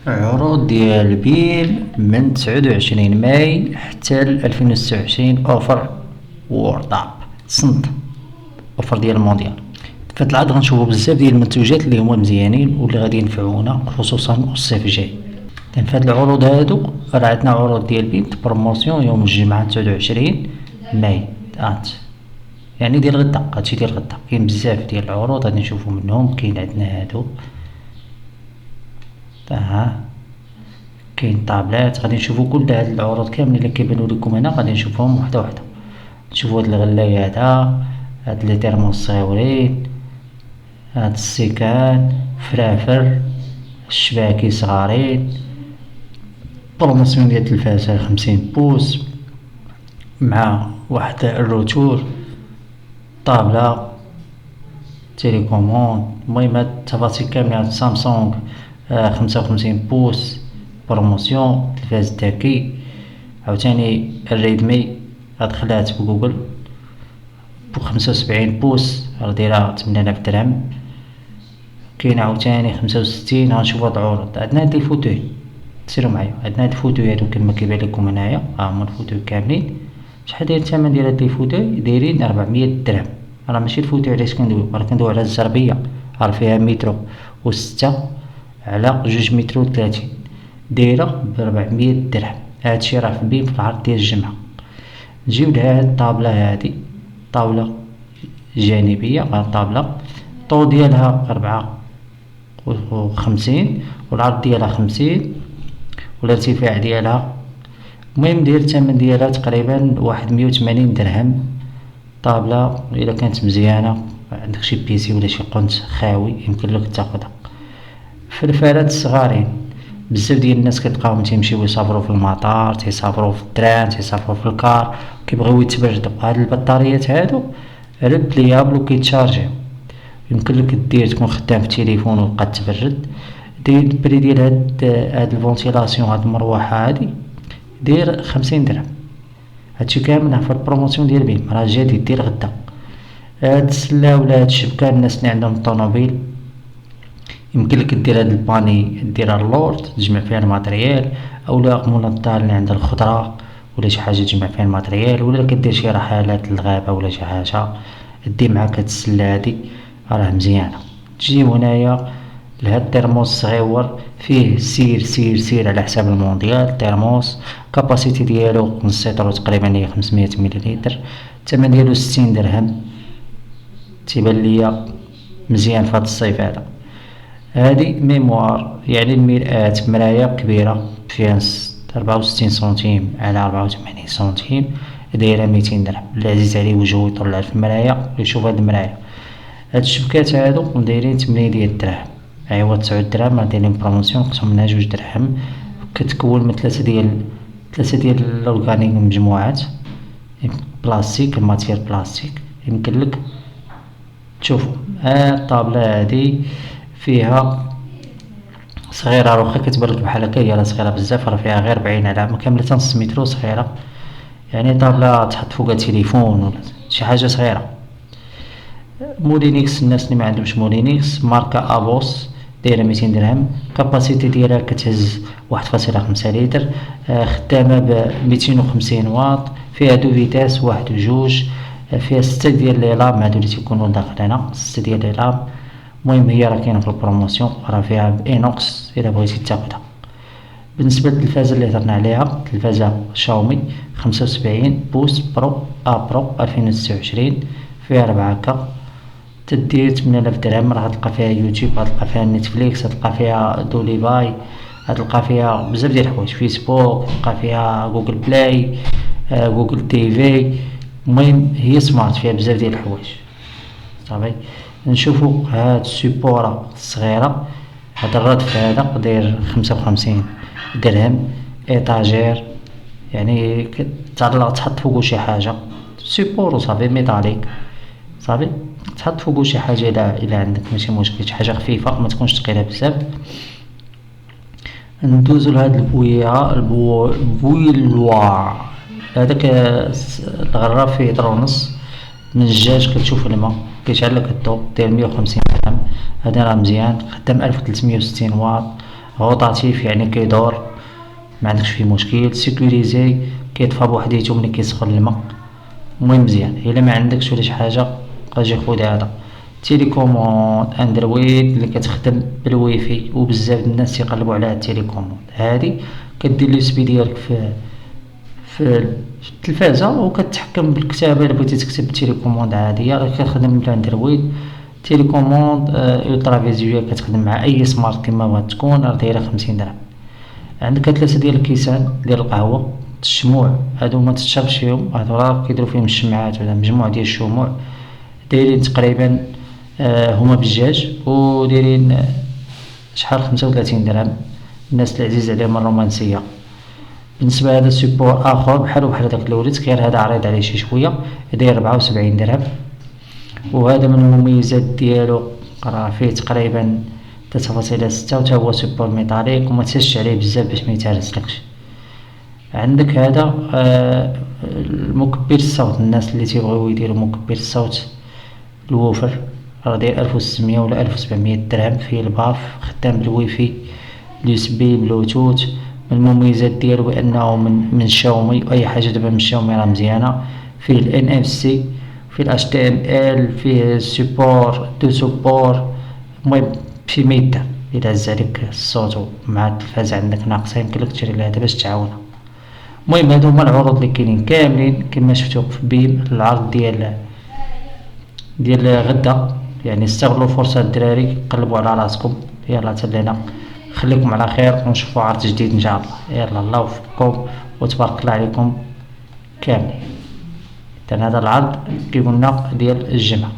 عروض ديال البيل من 29 ماي حتى 2026 اوفر وورطاب صنت اوفر ديال المونديال. فهاد العرض غنشوفو بزاف ديال المنتوجات اللي هما مزيانين واللي غادي ينفعونا خصوصا الصيف الجاي. فهاد العروض هادو راه عندنا عروض ديال بيت بروموسيون يوم الجمعة 29 ماي يعني ديال غدا. هادشي ديال غدا كاين بزاف ديال العروض غادي نشوفو منهم. كاين عندنا هادو كاين طابلات غادي نشوفو كل هاد العروض كاملين اللي كيبانو لكم هنا غادي نشوفوهم وحده وحده. نشوفو هاد الغلاي هاد لي تيرموس صغيورين، هاد السيكان فرافر الشباكي صغارين، بروموسيون ديال التلفازة 50 بوس مع واحد الروتور، طابلة تيليكوموند. المهم هاد التفاصيل كاملين. هاد سامسونج 55 بوس بروموسيون، تلفاز ذكي. عاوتاني الريدمي هاد خلات بجوجل ب75 بوس راه دايرة 8000 درهم. كاين عاوتاني 65. غنشوفو هاد العروض. عندنا هاد الفوتوي سيرو معايا. عندنا هاد الفوتوي هادو كما كيبان لكم هنايا هما الفوتوي كاملين. شحال داير الثمن ديال هاد الفوتوي؟ دايرين 400 درهم. راه ماشي الفوتوي علاش كندويو، راه كندويو على الزربية راه فيها مترو و6 على 2 متر و30 دايرة ب400 درهم. هادشي راه في بين في العرض ديال الجمعة. نجيو لهاد الطابلة هادي طاولة جانبية طابلة الطول ديالها 54 والعرض ديالها 50 والارتفاع ديالها. المهم داير الثمن ديالها تقريبا واحد 180 درهم. طابلة الا كانت مزيانة عندك شي بيسي ولا شي قنت خاوي يمكن لك تاخدها. فلفلات الصغارين بزاف ديال الناس كتلقاهم تيمشيو يسافروا في المطار، تيسافروا في التران، تيسافروا في الكار، كيبغيو يتبردوا. هاد البطاريات هادو ريبليابل و كيتشارجيو، يمكن لك دير تكون خدام في التليفون وبقى تبرد. داير البري ديال هاد الفونتيلاسيون هاد المروحة هادي داير 50 درهم. هادشي كامل في البروموسيون ديال بيم راه جديد ديال غدا. هاد السلة ولا هاد الشبكة الناس اللي عندهم طونوبيل يمكن لك دير هاد الباني ديرها اللورد تجمع فيها الماتريال، اولا منظار اللي عندها الخضرة ولا شي حاجة تجمع فيها الماتريال، ولا كدير شي رحلات للغابة ولا شي حاجة دي معاك هاد السلة هادي راه مزيانة. تجيو هنايا لهاد الترموس صغيور فيه سير على حساب المونديال. ترموس كاباسيتي ديالو نص لتر تقريبا هي 500 مليلتر. الثمن ديالو 60 درهم. تيبان ليا مزيان فهاد الصيف هذا. هادي ميموار يعني المرآة مراية كبيرة فيها 64 سنتيم على 84 سنتيم دايرة 200 درهم. اللي عزيز عليه وجهو يطلع في المراية يشوف هاد المراية. هاد الشبكات هادو دايرين 8 ديال الدراهم. ايوا 9 درهم راه دايرين بروموسيون نقسم منها 2 درهم. كتكون من ثلاثة ديال الاورغانيك مجموعات بلاستيك الماتير بلاستيك. يمكن لك تشوفوا الطابلة هادي فيها صغيرة واخا كتبان لك بحال هكا هي راه صغيرة بزاف، راه فيها غير 40 على كاملة نص مترو صغيرة. يعني طابلة تحط فوقها تليفون ولا شي حاجة صغيرة. مولينيكس الناس اللي ما عندهمش مولينيكس ماركة ابوس دايرة 200 درهم. كاباسيتي ديالها كتهز 1.5 لتر. خدامة ب 250 واط. فيها دو فيتاس واحد و جوج. فيها 6 ديال لي لام هادو اللي تيكونو داخل هنا 6 ديال لي لام. المهم هي راه كاينة في البروموسيون راه فيها بإينوكس الا بغيتي تاخدها. بالنسبة للتلفازة اللي هضرنا عليها تلفازة شاومي 75 بوس برو برو 2026 فيها 4 هكا تدير 8000 درهم. راه تلقى فيها يوتيوب، غتلقى فيها نتفليكس، غتلقى فيها دولي باي، غتلقى فيها بزاف ديال الحوايج، فيسبوك، تلقى فيها جوجل بلاي، جوجل تيفي. المهم هي سمارت فيها بزاف ديال الحوايج صافي. نشوفو هاد السيبورة الصغيرة. هاد الردف هذا داير 55 درهم. ايطاجير يعني تعلق تحط فوقو شي حاجة سيبور صافي ميتاليك صافي تحط فوقو شي حاجة إلا عندك ماشي مشكل، شي حاجة خفيفة ما تكونش ثقيلة بزاف. ندوزو لهاد البويلوار هذاك الغراف فيه لتر ونص من الجاج كتشوف الماء كيشعل لك الضو داير 150 درهم. هذا راه مزيان خدام 1360 واط روتاتيف يعني كيدور معندكش فيه مشكل، سيكوريزي كيطفى بوحديتو ملي كيسخن الماء. المهم مزيان. الا معندكش ولا شي حاجة اجي خود هذا تيليكوموند اندرويد اللي كتخدم بالويفي، و بزاف الناس تيقلبو على هاد التيليكوموند هادي. كدير اليو اس بي ديالك في التلفازة و كتحكم بالكتابة الا بغيتي تكتب بالتيليكوموند عادية راه كتخدم بالاندرويد. تيليكوموند الترا فيزيوال كتخدم مع اي سمارت كيما بغات تكون، راه دايرة 50 درهم. عندك 3 ديال الكيسان ديال القهوة الشموع، هادو متشربش فيهم، هادو راه كيديرو فيهم الشمعات ولا مجموعة ديال الشموع، دايرين تقريبا هما بجاج و دايرين شحال 35 درهم. الناس العزيز عليهم الرومانسية. بالنسبة لهذا سيبور اخر بحال داك اللي غير هذا عريض عليه شي شوية، داير 74 درهم. وهذا من المميزات ديالو راه فيه تقريبا 3.6 و تا هو سيبور ميتاليك و متهزش عليه بزاف باش ميتهرسلكش. عندك هذا المكبر الصوت، الناس اللي تيبغيو يديرو مكبر الصوت الووفر راه داير 1600 ولا 1700 درهم. فيه الباف خدام بالويفي اليو اس بي بلوتوث. من المميزات ديالو بانه من شاومي، واي حاجه دابا من شاومي راه مزيانه. فيه الان اف سي، فيه الاش تي ام ال، فيه سيبور دو سيبور. المهم فيه ميدة الا هز عليك الصوت مع التلفاز عندك ناقصه يمكنلك تشري لهذا باش تعاونها. المهم هادو هما العروض اللي كاينين كاملين كما شفتو في بيم. العرض ديال غدا، يعني استغلوا فرصة الدراري، قلبوا على راسكم. يلا تلينا، خليكم على خير ونشوفوا عرض جديد ان شاء الله. يلا الله يوفقكم وتبارك الله عليكم كاملين. هذا العرض كي قلنا ديال الجمعة.